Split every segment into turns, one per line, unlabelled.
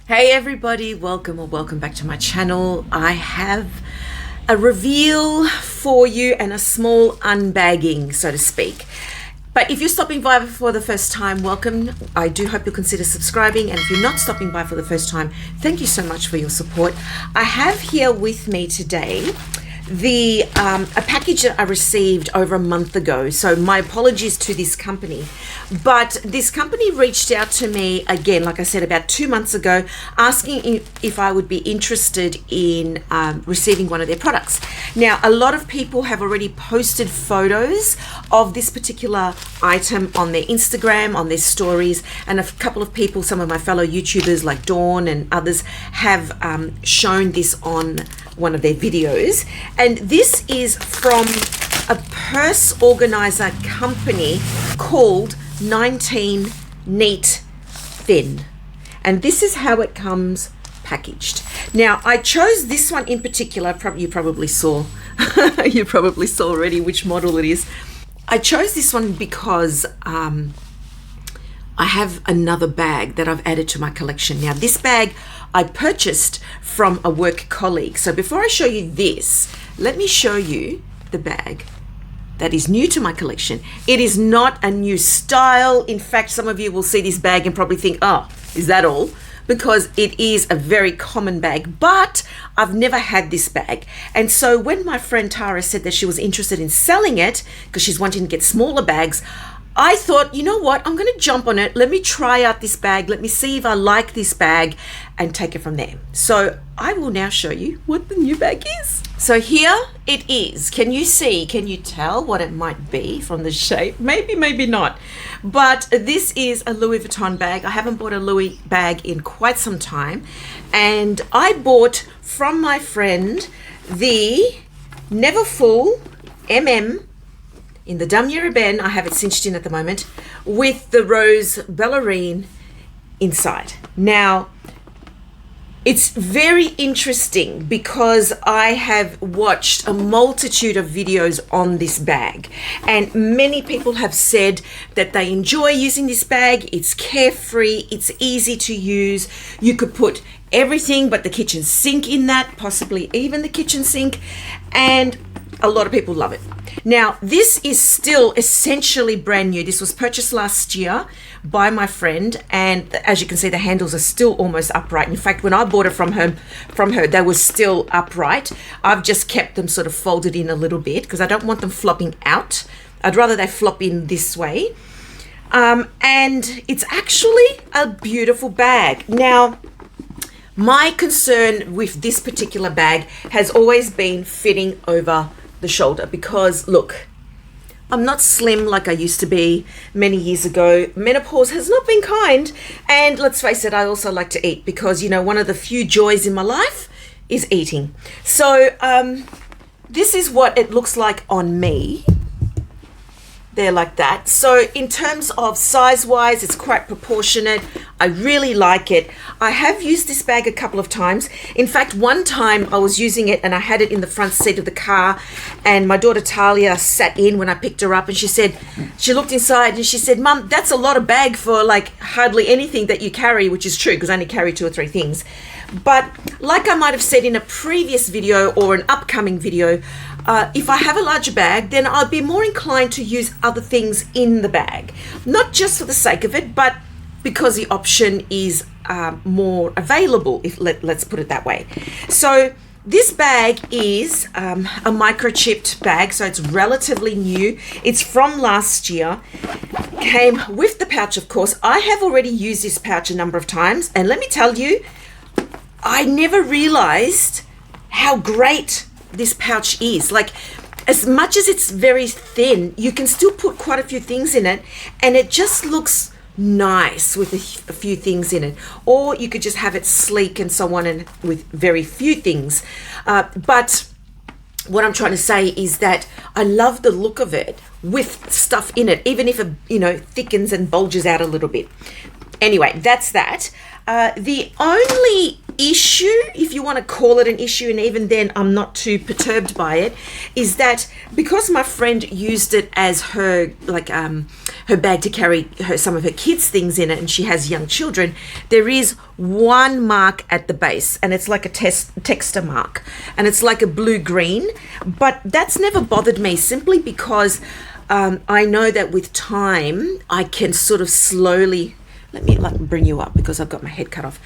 Hey everybody, welcome back to my channel. I have a reveal for you and a small unbagging, so to speak. But if you're stopping by for the first time, welcome. I do hope you'll consider subscribing, and if you're not stopping by for the first time, thank you so much for your support. I have here with me today a package that I received over a month ago. So my apologies to this company, but this company reached out to me again, like I said, about 2 months ago, asking if I would be interested in receiving one of their products. Now, a lot of people have already posted photos of this particular item on their Instagram, on their stories, and a couple of people, some of my fellow YouTubers like Dawn and others, have shown this on one of their videos. And this is from a purse organizer company called 19 Neat Thin, and this is how it comes packaged. Now, I chose this one in particular. You probably saw you probably saw already which model it is. I chose this one because I have another bag that I've added to my collection. Now, this bag I purchased from a work colleague. So before I show you this, let me show you the bag that is new to my collection. It is not a new style. In fact, some of you will see this bag and probably think, oh, is that all? Because it is a very common bag, but I've never had this bag. And so when my friend Tara said that she was interested in selling it because she's wanting to get smaller bags, I thought, you know what, I'm going to jump on it. Let me try out this bag. Let me see if I like this bag and take it from there. So I will now show you what the new bag is. So here it is. Can you see, can you tell what it might be from the shape? Maybe, maybe not. But this is a Louis Vuitton bag. I haven't bought a Louis bag in quite some time. And I bought from my friend the Neverfull in the Damier Ebene. I have it cinched in at the moment, with the Rose Ballerine inside. Now, it's very interesting because I have watched a multitude of videos on this bag, and many people have said that they enjoy using this bag. It's carefree, it's easy to use. You could put everything but the kitchen sink in that, possibly even the kitchen sink, and a lot of people love it. Now, this is still essentially brand new. This was purchased last year by my friend, and as you can see, the handles are still almost upright. In fact, when I bought it from her, they were still upright. I've just kept them sort of folded in a little bit because I don't want them flopping out. I'd rather they flop in this way. And it's actually a beautiful bag. Now, my concern with this particular bag has always been fitting over the shoulder, because look, I'm not slim like I used to be many years ago. Menopause has not been kind, and let's face it, I also like to eat, because you know, one of the few joys in my life is eating. So this is what it looks like on me. There, like that. So in terms of size wise, it's quite proportionate. I really like it. I have used this bag a couple of times. In fact, one time I was using it and I had it in the front seat of the car, and my daughter Talia sat in when I picked her up, and she said, she looked inside and she said, Mum, that's a lot of bag for like hardly anything that you carry, which is true because I only carry 2 or 3 things. But like I might have said in a previous video or an upcoming video, if I have a larger bag, then I'll be more inclined to use other things in the bag. Not just for the sake of it, but because the option is more available, let's put it that way. So this bag is a microchipped bag, so it's relatively new. It's from last year. Came with the pouch, of course. I have already used this pouch a number of times, and let me tell you, I never realized how great this pouch is. Like, as much as it's very thin, you can still put quite a few things in it, and it just looks nice with a few things in it. Or you could just have it sleek and so on, and with very few things. But what I'm trying to say is that I love the look of it with stuff in it, even if it, you know, thickens and bulges out a little bit. Anyway, that's that. The only issue, if you want to call it an issue, and even then I'm not too perturbed by it, is that because my friend used it as her her bag to carry some of her kids' things in it, and she has young children, there is one mark at the base, and it's like a texture mark, and it's like a blue-green, but that's never bothered me, simply because I know that with time I can sort of slowly, let me bring you up because I've got my head cut off.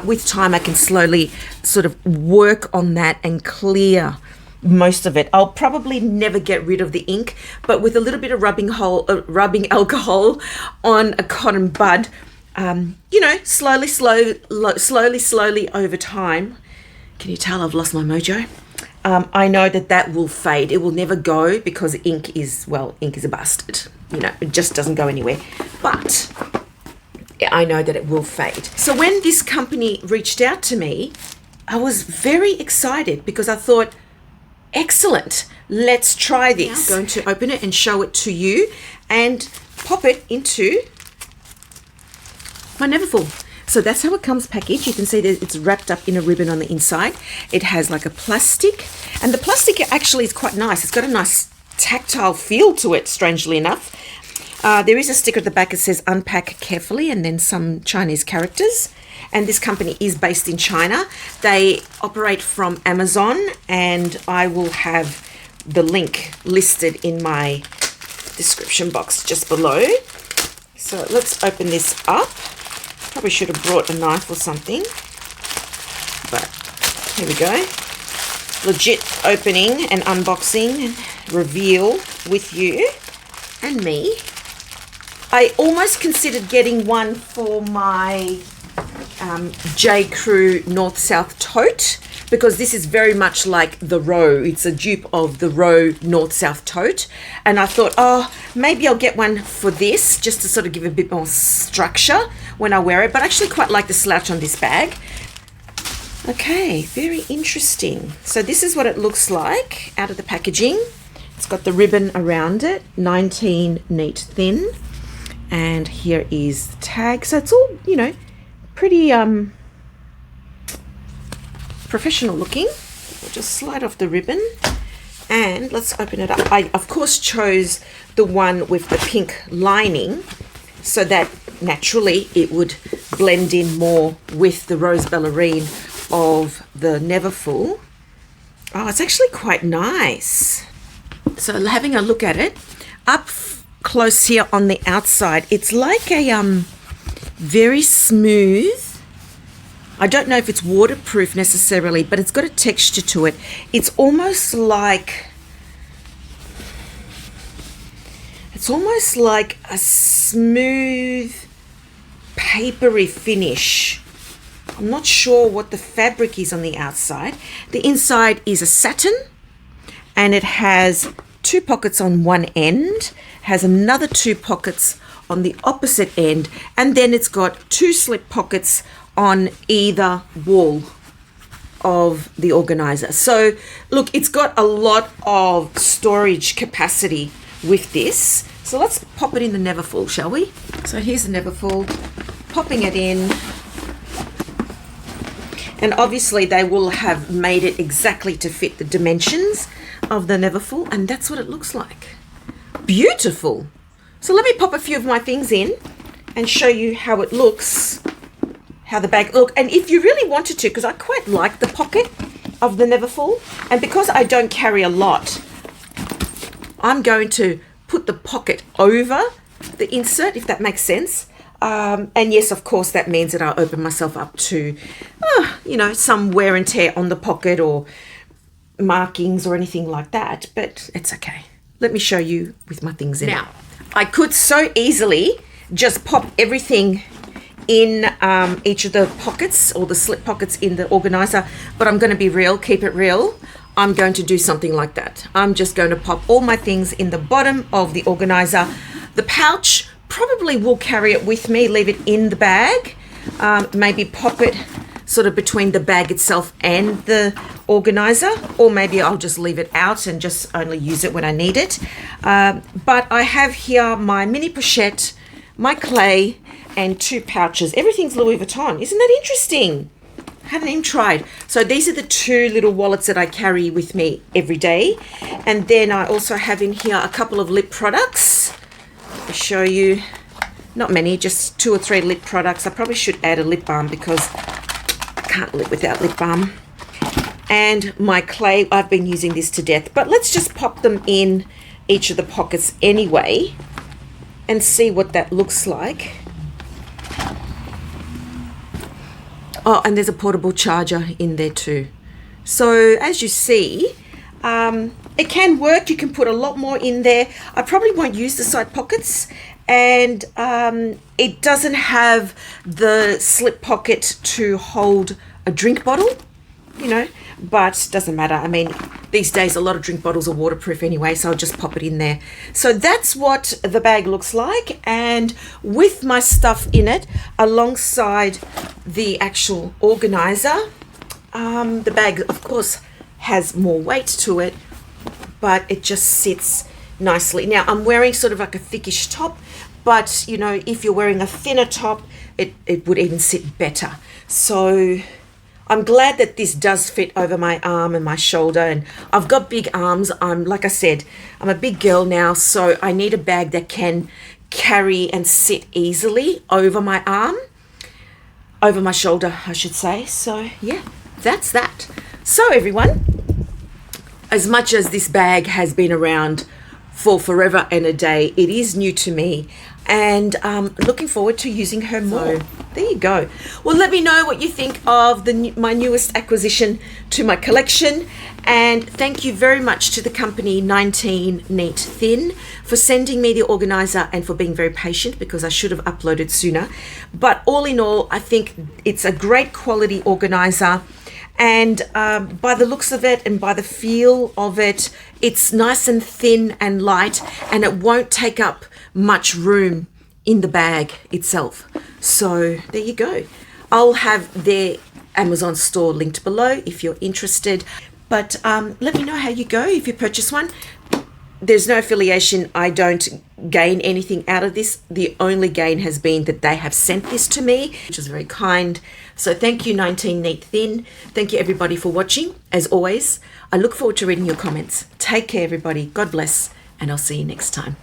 With time, I can slowly sort of work on that and clear most of it. I'll probably never get rid of the ink, but with a little bit of rubbing alcohol on a cotton bud, slowly over time. Can you tell I've lost my mojo? I know that will fade. It will never go because ink is a bastard. It just doesn't go anywhere. But I know that it will fade. So when this company reached out to me, I was very excited because I thought, excellent, let's try this. I'm going to open it and show it to you and pop it into my Neverfull. So that's how it comes packaged. You can see that it's wrapped up in a ribbon on the inside. It has like a plastic, and the plastic actually is quite nice. It's got a nice tactile feel to it, strangely enough. There is a sticker at the back that says unpack carefully, and then some Chinese characters. And this company is based in China. They operate from Amazon, and I will have the link listed in my description box just below. So let's open this up. Probably should have brought a knife or something, but here we go. Legit opening and unboxing and reveal with you and me. I almost considered getting one for my J. Crew North-South tote, because this is very much like the Row. It's a dupe of the Row North-South tote. And I thought, maybe I'll get one for this, just to sort of give a bit more structure when I wear it. But I actually quite like the slouch on this bag. Okay, very interesting. So this is what it looks like out of the packaging. It's got the ribbon around it, 19 neat thin. And here is the tag. So it's all, pretty professional looking. We'll just slide off the ribbon and let's open it up. I, of course, chose the one with the pink lining so that naturally it would blend in more with the Rose Ballerine of the Neverfull. Oh, it's actually quite nice. So having a look at it, up close here on the outside, it's like a very smooth, I don't know if it's waterproof necessarily, but it's got a texture to it. It's almost like a smooth papery finish. I'm not sure what the fabric is on the outside. The inside is a satin, and it has 2 pockets on one end, has another 2 pockets on the opposite end, and then it's got 2 slip pockets on either wall of the organizer. So look, it's got a lot of storage capacity with this. So let's pop it in the Neverfull, shall we? So here's the Neverfull, popping it in. And obviously they will have made it exactly to fit the dimensions of the Neverfull, and that's what it looks like. Beautiful. So let me pop a few of my things in and show you how it looks, how the bag look. And if you really wanted to, because I quite like the pocket of the Neverfull, and because I don't carry a lot, I'm going to put the pocket over the insert, if that makes sense. And yes, of course, that means that I'll open myself up to, some wear and tear on the pocket or markings or anything like that, but it's okay. Let me show you with my things in. Now, I could so easily just pop everything in each of the pockets or the slip pockets in the organizer, but I'm going to be real, keep it real. I'm going to do something like that. I'm just going to pop all my things in the bottom of the organizer. The pouch, probably will carry it with me, leave it in the bag, maybe pop it sort of between the bag itself and the organizer, or maybe I'll just leave it out and just only use it when I need it. But I have here my mini pochette, my clay, and 2 pouches. Everything's Louis Vuitton. Isn't that interesting? Haven't even tried. So these are the 2 little wallets that I carry with me every day. And then I also have in here a couple of lip products. I'll show you, not many, just 2 or 3 lip products. I probably should add a lip balm because I can't live without lip balm. And my clay, I've been using this to death. But let's just pop them in each of the pockets anyway and see what that looks like. Oh, and there's a portable charger in there too. So as you see, it can work. You can put a lot more in there. I probably won't use the side pockets, and it doesn't have the slip pocket to hold a drink bottle, you know, but doesn't matter. I mean, these days a lot of drink bottles are waterproof anyway, so I'll just pop it in there. So that's what the bag looks like, and with my stuff in it alongside the actual organizer, the bag of course has more weight to it, but it just sits nicely. Now I'm wearing sort of like a thickish top, but you know, if you're wearing a thinner top, it would even sit better. So I'm glad that this does fit over my arm and my shoulder, and I've got big arms. Like I said, I'm a big girl now, so I need a bag that can carry and sit easily over my arm, over my shoulder, I should say. So yeah, that's that. So everyone, as much as this bag has been around for forever and a day, it is new to me, and looking forward to using her more. So, there you go. Well, let me know what you think of my newest acquisition to my collection, and thank you very much to the company 19 Neat Thin for sending me the organizer and for being very patient, because I should have uploaded sooner. But all in all, I think it's a great quality organizer, and by the looks of it and by the feel of it, it's nice and thin and light, and it won't take up much room in the bag itself. So there you go. I'll have their Amazon store linked below if you're interested. But let me know how you go if you purchase one. There's no affiliation. I don't gain anything out of this. The only gain has been that they have sent this to me, which is very kind. So thank you, 19 Neat Thin. Thank you everybody for watching. As always, I look forward to reading your comments. Take care everybody. God bless, and I'll see you next time.